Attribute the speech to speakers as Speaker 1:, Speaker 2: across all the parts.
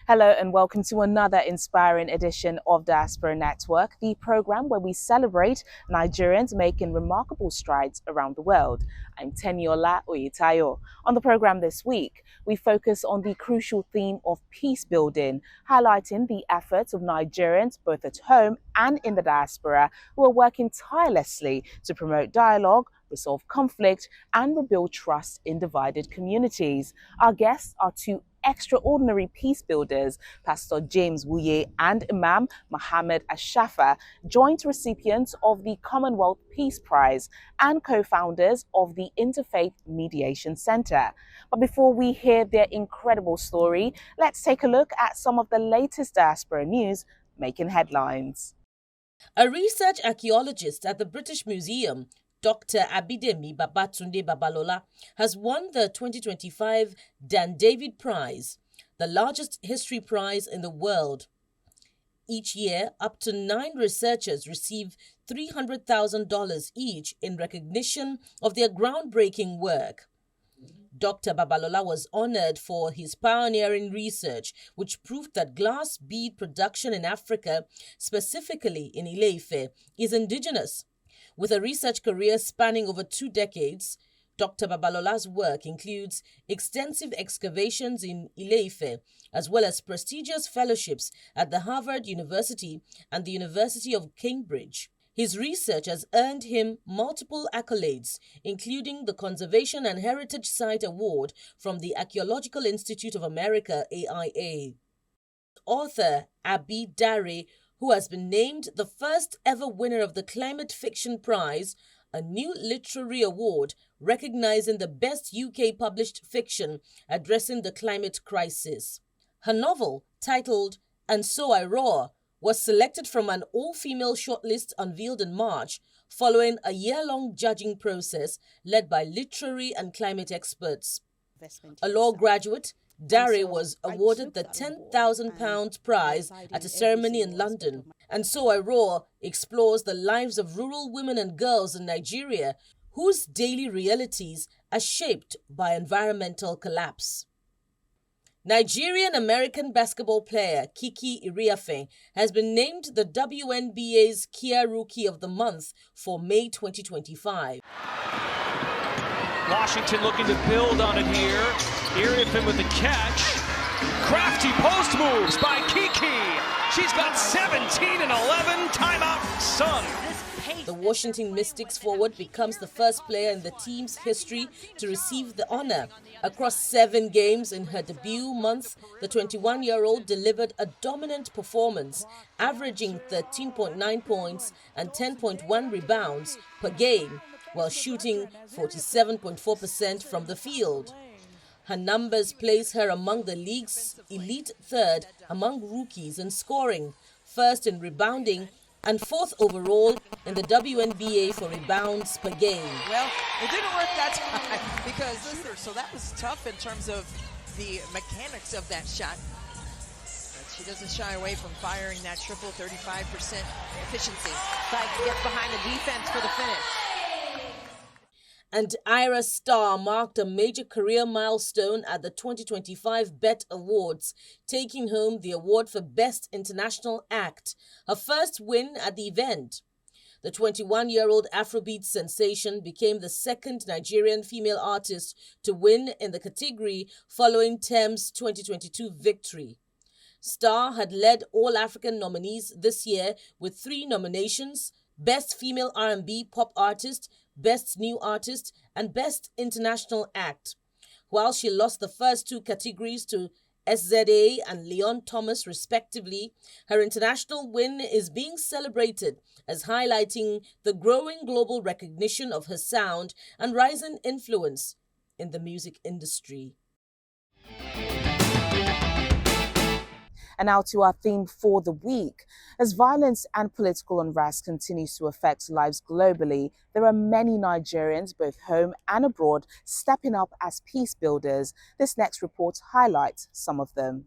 Speaker 1: Hello and welcome to another inspiring edition of Diaspora Network, the program where we celebrate Nigerians making remarkable strides around the world. I'm Teniola Oyetayo. On the program this week, we focus on the crucial theme of peace building, highlighting the efforts of Nigerians both at home and in the diaspora who are working tirelessly to promote dialogue, resolve conflict, and rebuild trust in divided communities. Our guests are two extraordinary peace builders, Pastor James Wuye and Imam Mohammed Ashafa, joint recipients of the Commonwealth Peace Prize and co-founders of the Interfaith Mediation Center. But before we hear their incredible story, let's take a look at some of the latest diaspora news making headlines.
Speaker 2: A research archaeologist at the British Museum, Dr. Abidemi Babatunde Babalola, has won the 2025 Dan David Prize, the largest history prize in the world. Each year, up to 9 researchers receive $300,000 each in recognition of their groundbreaking work. Dr. Babalola was honored for his pioneering research, which proved that glass bead production in Africa, specifically in Ile-Ife, is indigenous. With a research career spanning over 2 decades, Dr. Babalola's work includes extensive excavations in Ile-Ife, as well as prestigious fellowships at the Harvard University and the University of Cambridge. His research has earned him multiple accolades, including the Conservation and Heritage Site Award from the Archaeological Institute of America, AIA. Author Abi Dare, who has been named the first ever winner of the Climate Fiction Prize, a new literary award recognizing the best UK published fiction addressing the climate crisis. Her novel, titled And So I Roar, was selected from an all-female shortlist unveiled in March, following a year-long judging process led by literary and climate experts. A law graduate, Dare was awarded the £10,000 prize at a ceremony in London. And So I Roar explores the lives of rural women and girls in Nigeria whose daily realities are shaped by environmental collapse. Nigerian-American basketball player Kiki Iriafe has been named the WNBA's Kia Rookie of the Month for May 2025.
Speaker 3: Washington looking to build on it here. Iriafe with the catch. Crafty post moves by Kiki. She's got 17 and 11. Timeout, Sun.
Speaker 2: The Washington Mystics forward becomes the first player in the team's history to receive the honor. Across 7 games in her debut month, the 21-year-old delivered a dominant performance, averaging 13.9 points and 10.1 rebounds per game, while shooting 47.4% from the field. Her numbers place her among the league's elite third among rookies in scoring, first in rebounding, and 4th overall in the WNBA for rebounds per game.
Speaker 4: Well, it didn't work that time because so that was tough in terms of the mechanics of that shot. But she doesn't shy away from firing that triple, 35% efficiency. Tries to get behind the defense for the finish.
Speaker 2: And Ira Starr marked a major career milestone at the 2025 BET Awards, taking home the award for Best International Act, her first win at the event. The 21-year-old Afrobeat sensation became the second Nigerian female artist to win in the category following Thames' 2022 victory. Starr had led all African nominees this year with 3 nominations: Best Female R&B Pop Artist, Best New Artist, and Best International Act. While she lost the first 2 categories to SZA and Leon Thomas respectively, her international win is being celebrated as highlighting the growing global recognition of her sound and rising influence in the music industry.
Speaker 1: And now to our theme for the week. As violence and political unrest continues to affect lives globally, there are many Nigerians, both home and abroad, stepping up as peace builders. This next report highlights some of them.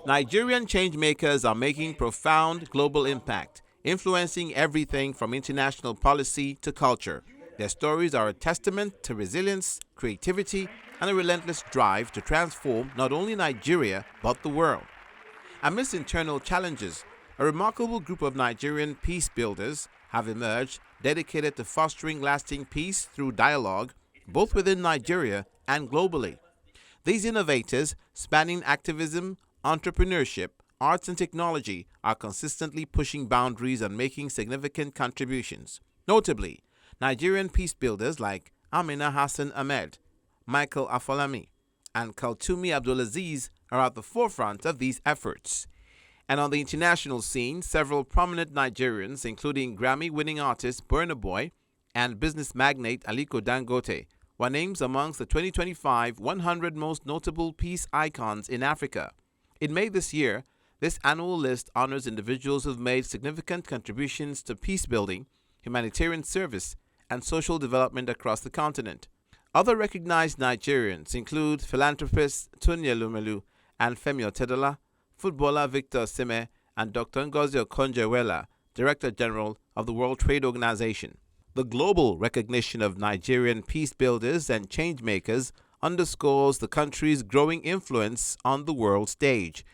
Speaker 5: Nigerian changemakers are making profound global impact, influencing everything from international policy to culture. Their stories are a testament to resilience, creativity, and a relentless drive to transform not only Nigeria but the world. Amidst internal challenges, a remarkable group of Nigerian peace builders have emerged dedicated to fostering lasting peace through dialogue, both within Nigeria and globally. These innovators, spanning activism, entrepreneurship, arts and technology, are consistently pushing boundaries and making significant contributions. Notably, Nigerian peace builders like Amina Hassan Ahmed, Michael Afolami, and Kaltumi Abdulaziz are at the forefront of these efforts. And on the international scene, several prominent Nigerians, including Grammy-winning artist Burna Boy and business magnate Aliko Dangote, were named amongst the 2025 100 most notable peace icons in Africa. In May this year, this annual list honors individuals who have made significant contributions to peace building, humanitarian service, and social development across the continent. Other recognized Nigerians include philanthropist Tunye Lumelu and Femi Otedola, footballer Victor Osimhen, and Dr. Ngozi Okonjo-Iweala, Director General of the World Trade Organization. The global recognition of Nigerian peace builders and change makers underscores the country's growing influence on the world stage.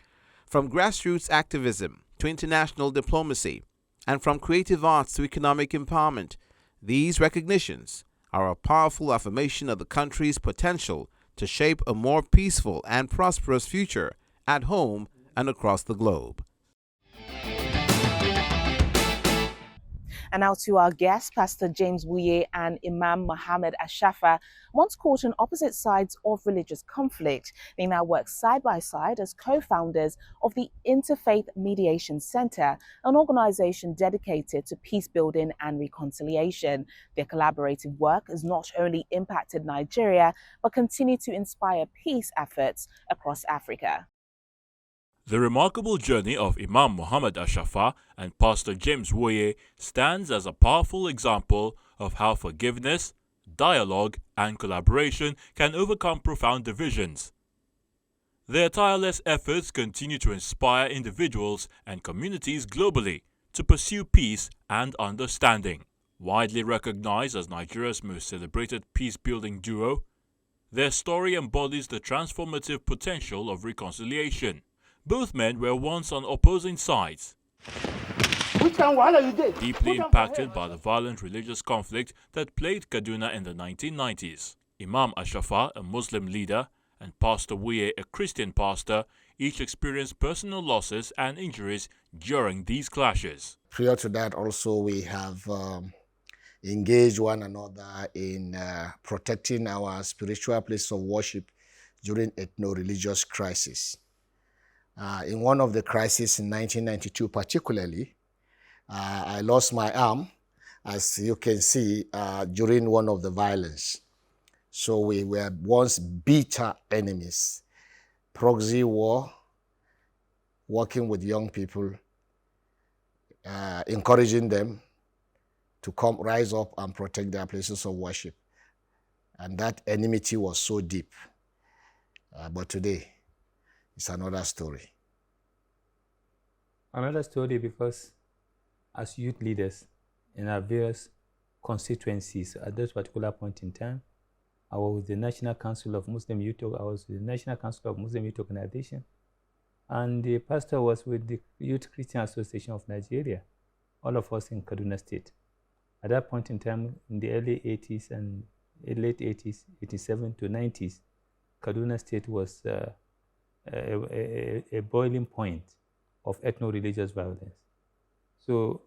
Speaker 5: From grassroots activism to international diplomacy, and from creative arts to economic empowerment, these recognitions are a powerful affirmation of the country's potential to shape a more peaceful and prosperous future at home and across the globe.
Speaker 1: And now to our guests, Pastor James Wuye and Imam Mohammed Ashafa, once caught on opposite sides of religious conflict. They now work side by side as co-founders of the Interfaith Mediation Center, an organization dedicated to peace building and reconciliation. Their collaborative work has not only impacted Nigeria, but continued to inspire peace efforts across Africa.
Speaker 6: The remarkable journey of Imam Mohammed Ashafa and Pastor James Wuye stands as a powerful example of how forgiveness, dialogue, and collaboration can overcome profound divisions. Their tireless efforts continue to inspire individuals and communities globally to pursue peace and understanding. Widely recognized as Nigeria's most celebrated peace-building duo, their story embodies the transformative potential of reconciliation. Both men were once on opposing sides, deeply impacted by the violent religious conflict that plagued Kaduna in the 1990s. Imam Ashafa, a Muslim leader, and Pastor Wuye, a Christian pastor, each experienced personal losses and injuries during these clashes.
Speaker 7: Prior to that, also, we have engaged one another in protecting our spiritual place of worship during ethno-religious crisis. In one of the crises in 1992 particularly, I lost my arm, as you can see, during one of the violence. So we were once bitter enemies. Proxy war, working with young people, encouraging them to rise up and protect their places of worship. And that enmity was so deep. But today, it's another story.
Speaker 8: Another story because as youth leaders in our various constituencies at that particular point in time, I was with the National Council of Muslim Youth, Organization, and the pastor was with the Youth Christian Association of Nigeria, all of us in Kaduna State. At that point in time, in the early 80s and late 80s, 87 to 90s, Kaduna State was a boiling point of ethno-religious violence. So,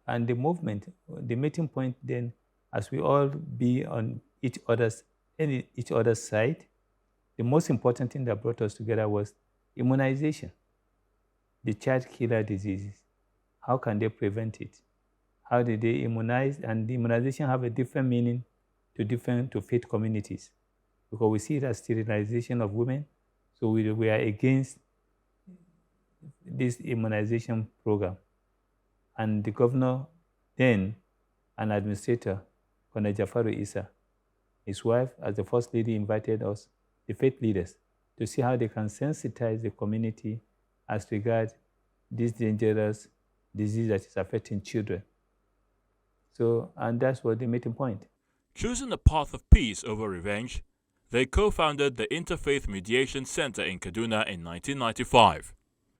Speaker 8: and the movement, the meeting point then, as we all be on each other's side, the most important thing that brought us together was immunization. The child killer diseases. How can they prevent it? How did they immunize? And the immunization have a different meaning to faith communities, because we see it as sterilization of women. So we are against this immunization program. And the governor then, an administrator, Colonel Jafaru Isa, his wife, as the first lady, invited us, the faith leaders, to see how they can sensitize the community as regards this dangerous disease that is affecting children. So, and that's what the meeting point.
Speaker 6: Choosing the path of peace over revenge, They co-founded the Interfaith Mediation Center in Kaduna in 1995.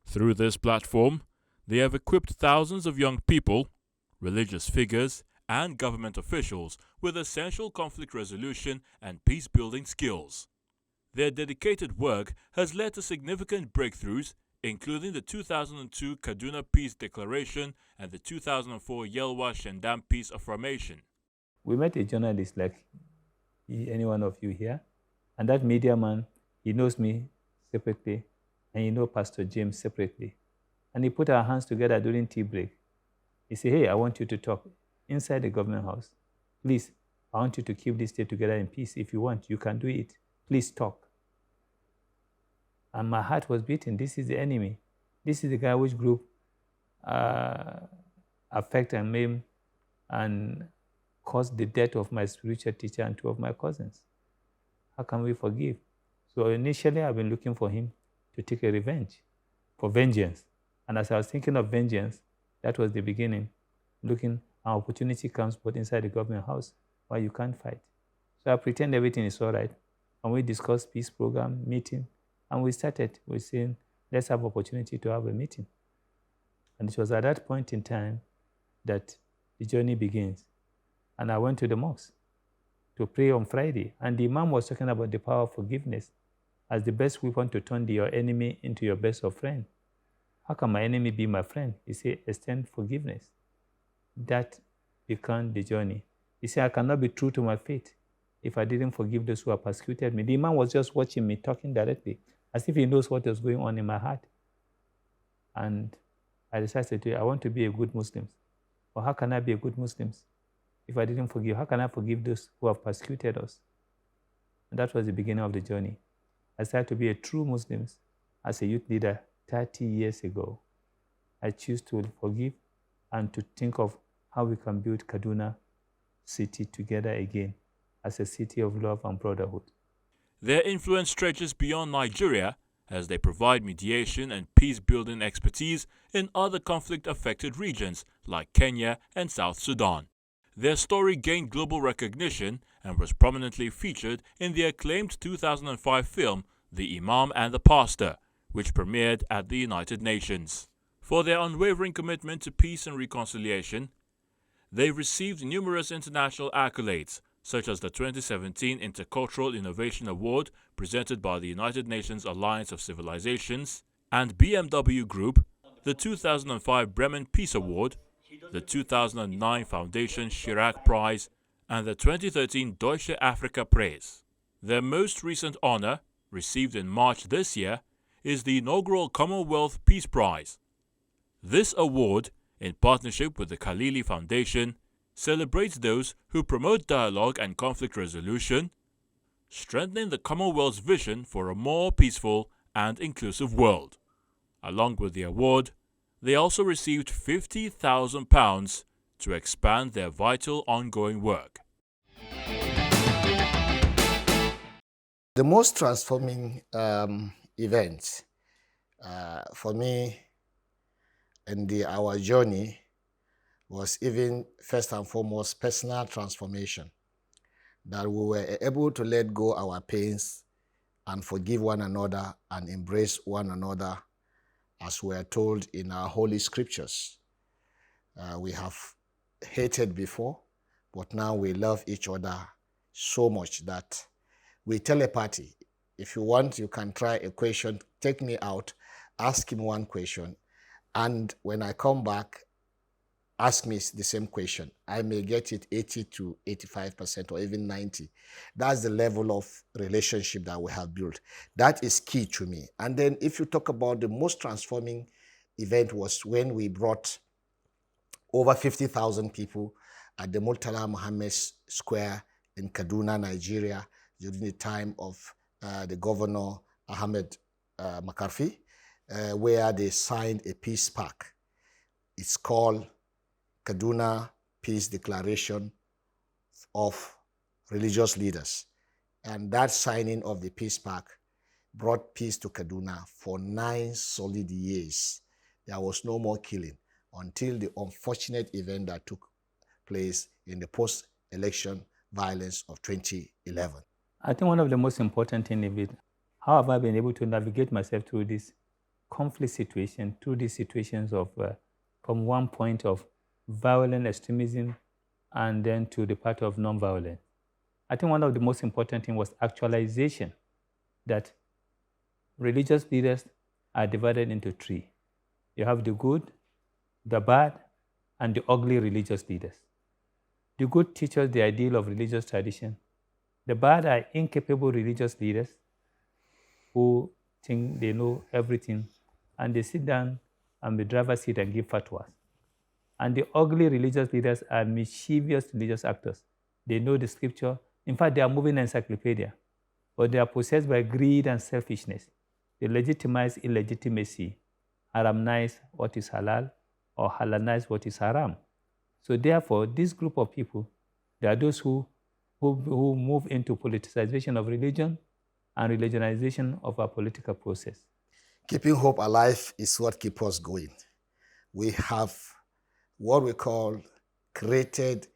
Speaker 6: Through this platform, they have equipped thousands of young people, religious figures, and government officials with essential conflict resolution and peace-building skills. Their dedicated work has led to significant breakthroughs, including the 2002 Kaduna Peace Declaration and the 2004 Yelwa Shendam Peace Affirmation.
Speaker 8: We met a journalist like any one of you here, and that media man, he knows me separately, and he knows Pastor James separately. And he put our hands together during tea break. He said, hey, I want you to talk inside the government house. Please, I want you to keep this state together in peace. If you want, you can do it. Please talk. And my heart was beating. This is the enemy. This is the guy which group affect and maim and caused the death of my spiritual teacher and two of my cousins. How can we forgive? So initially, I've been looking for him to take a revenge, for vengeance. And as I was thinking of vengeance, that was the beginning. Looking, an opportunity comes both inside the government house where you can't fight. So I pretend everything is all right. And we discussed peace program, meeting, and we started with saying, let's have opportunity to have a meeting. And it was at that point in time that the journey begins. And I went to the mosque to pray on Friday. And the Imam was talking about the power of forgiveness as the best weapon to turn your enemy into your best of friend. How can my enemy be my friend? He said, extend forgiveness. That began the journey. He said, I cannot be true to my faith if I didn't forgive those who have persecuted me. The Imam was just watching me, talking directly, as if he knows what was going on in my heart. And I decided to, I want to be a good Muslim. But how can I be a good Muslim if I didn't forgive? How can I forgive those who have persecuted us? And that was the beginning of the journey. I started to be a true Muslim as a youth leader 30 years ago. I choose to forgive and to think of how we can build Kaduna city together again as a city of love and brotherhood.
Speaker 6: Their influence stretches beyond Nigeria as they provide mediation and peace-building expertise in other conflict-affected regions like Kenya and South Sudan. Their story gained global recognition and was prominently featured in the acclaimed 2005 film The Imam and the Pastor, which premiered at the United Nations. For their unwavering commitment to peace and reconciliation, they received numerous international accolades, such as the 2017 Intercultural Innovation Award presented by the United Nations Alliance of Civilizations and BMW Group, the 2005 Bremen Peace Award, the 2009 Foundation Chirac Prize, and the 2013 Deutsche Afrika Preis. Their most recent honor, received in March this year, is the inaugural Commonwealth Peace Prize. This award, in partnership with the Khalili Foundation, celebrates those who promote dialogue and conflict resolution, strengthening the Commonwealth's vision for a more peaceful and inclusive world. Along with the award, they also received £50,000 to expand their vital ongoing work.
Speaker 7: The most transforming event for me in our journey was even first and foremost personal transformation, that we were able to let go our pains and forgive one another and embrace one another as we are told in our holy scriptures. We have hated before, but now we love each other so much that we telepathy. If you want, you can try a question, take me out, ask him one question, and when I come back, ask me the same question. I may get it 80 to 85% or even 90. That's the level of relationship that we have built. That is key to me. And then if you talk about the most transforming event was when we brought over 50,000 people at the Murtala Muhammad Square in Kaduna, Nigeria, during the time of the Governor Ahmed Makarfi, where they signed a peace pact. It's called Kaduna Peace Declaration of Religious Leaders. And that signing of the peace pact brought peace to Kaduna for 9 solid years. There was no more killing until the unfortunate event that took place in the post-election violence of 2011.
Speaker 8: I think one of the most important things is how have I been able to navigate myself through this conflict situation, through these situations of from one point of violent extremism and then to the part of non-violence. I think one of the most important things was actualization, that religious leaders are divided into three. You have the good, the bad, and the ugly religious leaders. The good teaches the ideal of religious tradition. The bad are incapable religious leaders who think they know everything, and they sit down on the driver's seat and give fatwas. And the ugly religious leaders are mischievous religious actors. They know the scripture. In fact, they are moving encyclopedia, but they are possessed by greed and selfishness. They legitimize illegitimacy, haramize what is halal, or halalize what is haram. So therefore, this group of people, they are those who move into politicization of religion and religionization of our political process.
Speaker 7: Keeping hope alive is what keeps us going. We have what we call created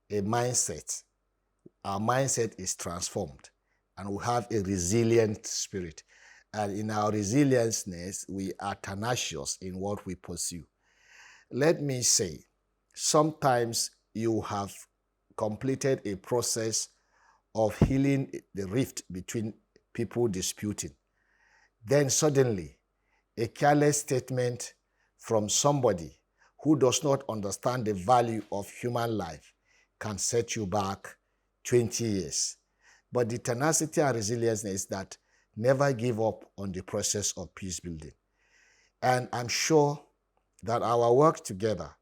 Speaker 7: a mindset. Our mindset is transformed, and we have a resilient spirit. And in our resilienceness, we are tenacious in what we pursue. Let me say, sometimes you have completed a process of healing the rift between people disputing. Then suddenly, a careless statement from somebody who does not understand the value of human life can set you back 20 years. But the tenacity and resilience is that never give up on the process of peace building. And I'm sure that our work together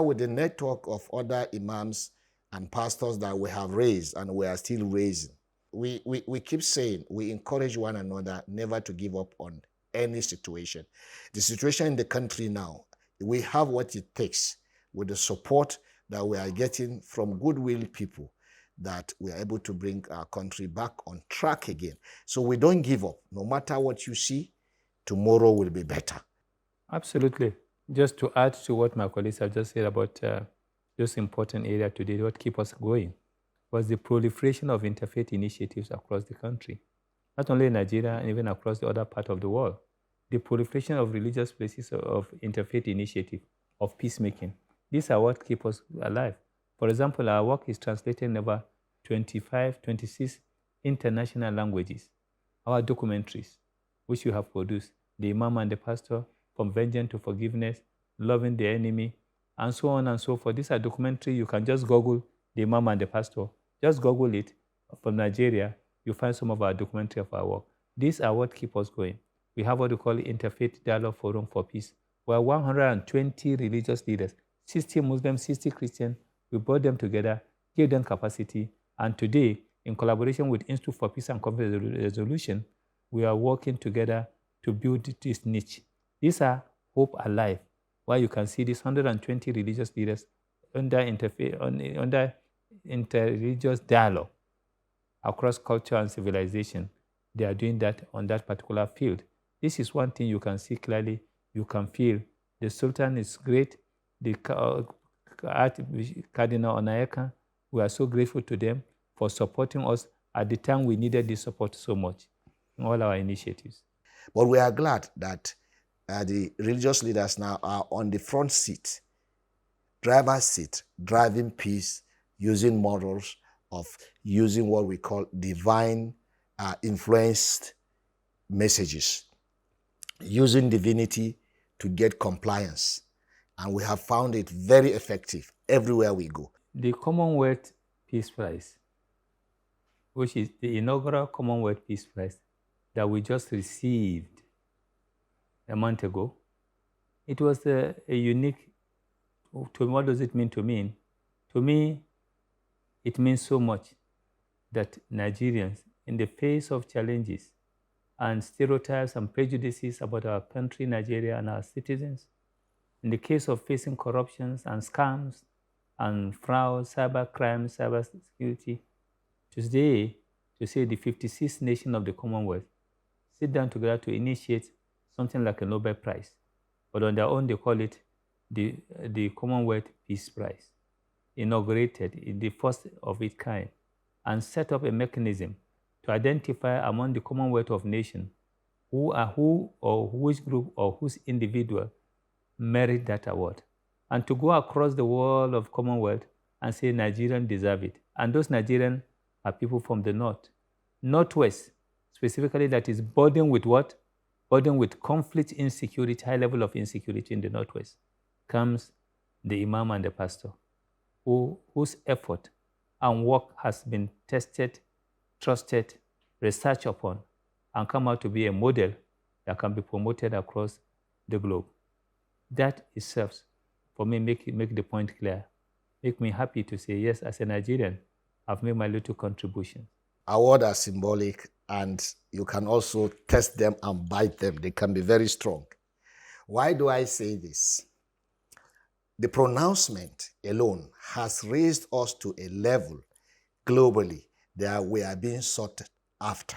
Speaker 7: with the network of other imams and pastors that we have raised and we are still raising, we keep saying, we encourage one another never to give up on any situation. The situation in the country now, we have what it takes with the support that we are getting from goodwill people, that we are able to bring our country back on track again. So we don't give up. No matter what you see, tomorrow will be better.
Speaker 8: Absolutely. Just to add to what my colleagues have just said about this important area today, what keeps us going was the proliferation of interfaith initiatives across the country, not only in Nigeria and even across the other part of the world. The proliferation of religious places of interfaith initiative, of peacemaking. These are what keep us alive. For example, our work is translated in over 25, 26 international languages. Our documentaries, which you have produced, the Imam and the Pastor, From Vengeance to Forgiveness, Loving the Enemy, and so on and so forth. These are documentaries. You can just Google the Imam and the Pastor. Just Google it. From Nigeria, you find some of our documentary of our work. These are what keep us going. We have what we call Interfaith Dialogue Forum for Peace, where 120 religious leaders, 60 Muslims, 60 Christians, we brought them together, gave them capacity, and today, in collaboration with Institute for Peace and Conflict Resolution, we are working together to build this niche. These are Hope Alive, where you can see these 120 religious leaders under inter-religious dialogue across culture and civilization. They are doing that on that particular field. This is one thing you can see clearly, you can feel. The Sultan is great. The Cardinal Onayeka, we are so grateful to them for supporting us at the time we needed this support so much in all our initiatives.
Speaker 7: But we are glad that the religious leaders now are on the front seat, driver's seat, driving peace, using models of using what we call divine influenced messages, using divinity to get compliance. And we have found it very effective everywhere we go.
Speaker 8: The Commonwealth Peace Prize, which is the inaugural Commonwealth Peace Prize that we just received a month ago, it was a unique, what does it mean to me? To me, it means so much that Nigerians, in the face of challenges and stereotypes and prejudices about our country, Nigeria, and our citizens, in the case of facing corruptions and scams and fraud, cyber crime, cyber security, today, to say the 56th nation of the Commonwealth sit down together to initiate something like a Nobel Prize. But on their own, they call it the Commonwealth Peace Prize, inaugurated in the first of its kind, and set up a mechanism to identify among the Commonwealth of Nations who or which group or whose individual merit that award. And to go across the wall of Commonwealth and say Nigerians deserve it. And those Nigerians are people from the north, northwest, specifically, that is burdened with what? Burdened with conflict, insecurity, high level of insecurity in the northwest, comes the Imam and the pastor, whose effort and work has been tested, trusted, researched upon, and come out to be a model that can be promoted across the globe. That itself, for me, make the point clear. Make me happy to say, yes, as a Nigerian, I've made my little contribution.
Speaker 7: Awards are symbolic, and you can also test them and bite them. They can be very strong. Why do I say this? The pronouncement alone has raised us to a level globally that we are being sought after.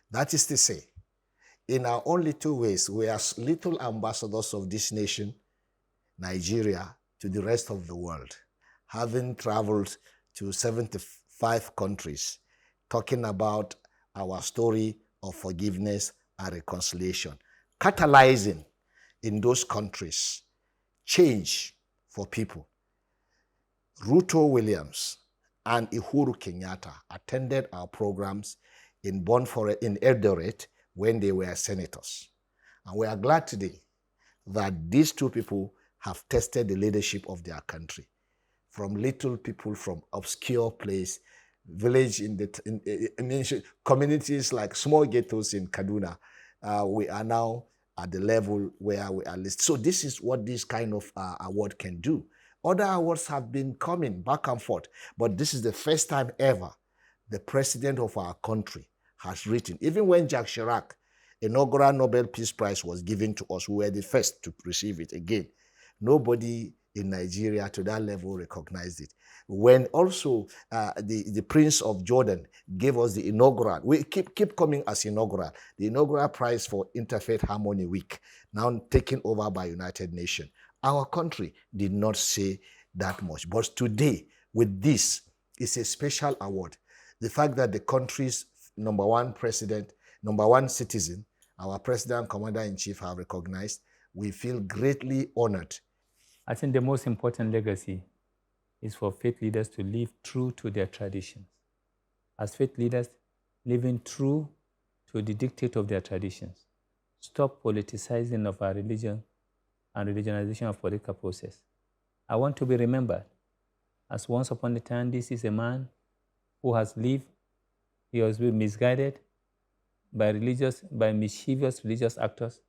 Speaker 7: That is to say, in our own little ways, we are little ambassadors of this nation, Nigeria, to the rest of the world, having traveled to 75 countries, talking about our story of forgiveness and reconciliation, catalyzing in those countries change for people. Ruto Williams and Uhuru Kenyatta attended our programs in Eldoret when they were senators. And we are glad today that these two people have tested the leadership of their country. From little people from obscure place, village in communities like small ghettos in Kaduna, we are now at the level where we are listed. So this is what this kind of award can do. Other awards have been coming back and forth, but this is the first time ever the president of our country has written. Even when Jacques Chirac inaugural Nobel Peace Prize was given to us, we were the first to receive it again. Nobody in Nigeria to that level recognized it. When also the Prince of Jordan gave us the inaugural, we keep coming as inaugural, the inaugural prize for Interfaith Harmony Week, now taken over by United Nations. Our country did not say that much. But today, with this, it's a special award. The fact that the country's number one president, number one citizen, our president, commander-in-chief have recognized, we feel greatly honored.
Speaker 8: I think the most important legacy is for faith leaders to live true to their traditions. As faith leaders, living true to the dictate of their traditions. Stop politicizing of our religion and religionization of political process. I want to be remembered as once upon a time, this is a man who has lived, he has been misguided by mischievous religious actors.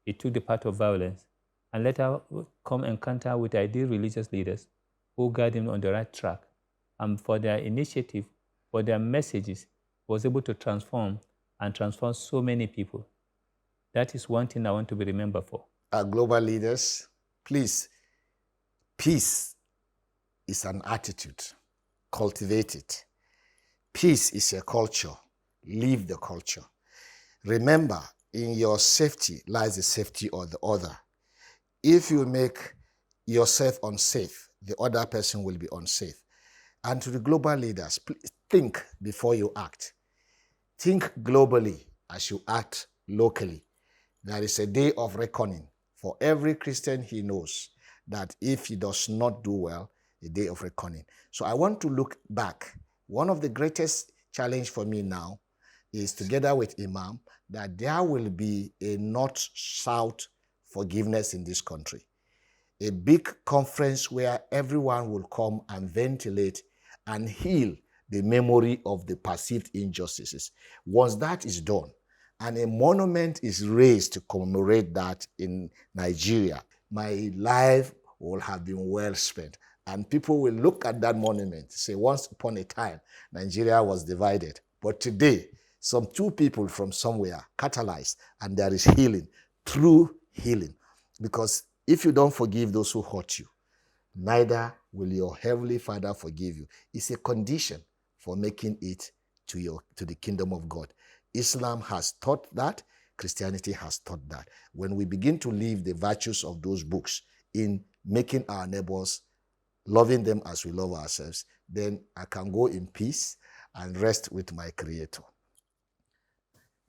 Speaker 8: He took the path of violence and later come encounter with ideal religious leaders who guide him on the right track. And for their initiative, for their messages, was able to transform so many people. That is one thing I want to be remembered for.
Speaker 7: Our global leaders, please, peace is an attitude. Cultivate it. Peace is a culture. Live the culture. Remember, in your safety lies the safety of the other. If you make yourself unsafe, the other person will be unsafe. And to the global leaders, please think before you act. Think globally as you act locally. There is a day of reckoning for every Christian he knows that if he does not do well, a day of reckoning. So I want to look back. One of the greatest challenge for me now is, together with Imam, that there will be a north-south forgiveness in this country. A big conference where everyone will come and ventilate and heal the memory of the perceived injustices. Once that is done, and a monument is raised to commemorate that in Nigeria, my life will have been well spent. And people will look at that monument, say, once upon a time, Nigeria was divided. But today, some two people from somewhere catalyzed, and there is healing, true healing. Because if you don't forgive those who hurt you, neither will your heavenly Father forgive you. It's a condition for making it to the kingdom of God. Islam has taught that. Christianity has taught that. When we begin to live the virtues of those books in making our neighbors, loving them as we love ourselves, then I can go in peace and rest with my Creator.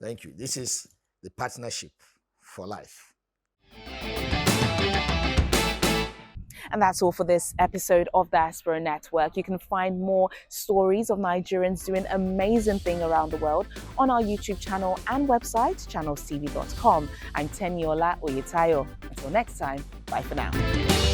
Speaker 7: Thank you. This is the partnership for life.
Speaker 1: And that's all for this episode of Diaspora Network. You can find more stories of Nigerians doing amazing things around the world on our YouTube channel and website, channelstv.com. I'm Teniola Oyetayo. Until next time, bye for now.